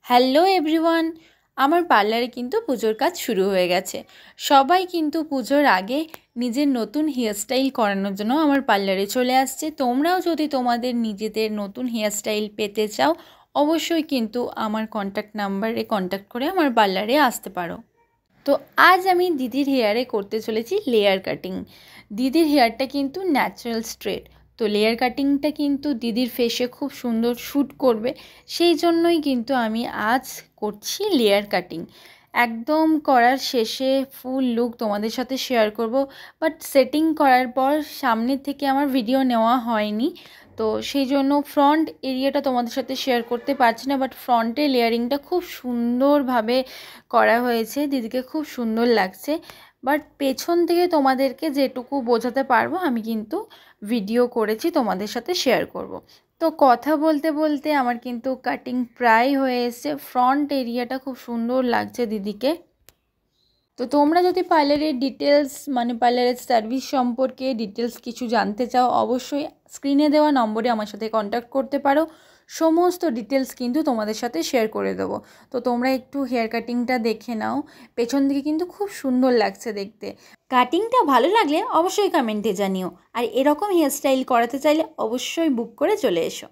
Hello everyone, আমার পার্লারে কিন্তু পুজোর কাজ শুরু হয়ে গেছে। সবাই কিন্তু পুজোর আগে নিজের নতুন হেয়ারস্টাইল করানোর জন্য আমার পার্লারে চলে আসছে। তোমরাও যদি তোমাদের নিজেদের নতুন হেয়ারস্টাইল পেতে চাও, অবশ্যই কিন্তু আমার কন্ট্যাক্ট নাম্বারে কন্ট্যাক্ট করে আমার পার্লারে আসতে পারো। তো আজ আমি দিদির হেয়ারে করতে চলেছি লেয়ার কাটিং। দিদির হেয়ারটা কিন্তু ন্যাচারাল স্ট্রেট, তো লেয়ার কাটিংটা কিন্তু দিদির ফেসে খুব সুন্দর শ্যুট করবে, সেই জন্যই কিন্তু আমি আজ করছি লেয়ার কাটিং। একদম করার শেষে ফুল লুক তোমাদের সাথে শেয়ার করব, বাট সেটিং করার পর সামনের থেকে আমার ভিডিও নেওয়া হয়নি, তো সেই জন্য ফ্রন্ট এরিয়াটা তোমাদের সাথে শেয়ার করতে পারছি না। বাট ফ্রন্টে লেয়ারিংটা খুব সুন্দরভাবে করা হয়েছে, দিদিকে খুব সুন্দর লাগছে। বাট পেছন থেকে তোমাদেরকে যেটুকু বোঝাতে পারবো আমি কিন্তু ভিডিও করেছি, তোমাদের সাথে শেয়ার করব। তো কথা বলতে বলতে আমার কিন্তু কাটিং প্রায় হয়ে এসছে, ফ্রন্ট এরিয়াটা খুব সুন্দর লাগছে দিদিকে। তো তোমরা যদি পার্লারের ডিটেলস পার্লারের সার্ভিস সম্পর্কে ডিটেলস কিছু জানতে চাও, অবশ্যই স্ক্রিনে দেওয়া নম্বরে আমার সাথে কন্ট্যাক্ট করতে পারো। সমস্ত ডিটেলস কিন্তু তোমাদের সাথে শেয়ার করে দেবো। তো তোমরা একটু হেয়ার কাটিংটা দেখে নাও, পেছন দিকে কিন্তু খুব সুন্দর লাগছে দেখতে। কাটিংটা ভালো লাগলে অবশ্যই কমেন্টে জানিও, আর এরকম হেয়ারস্টাইল করাতে চাইলে অবশ্যই বুক করে চলে এসো।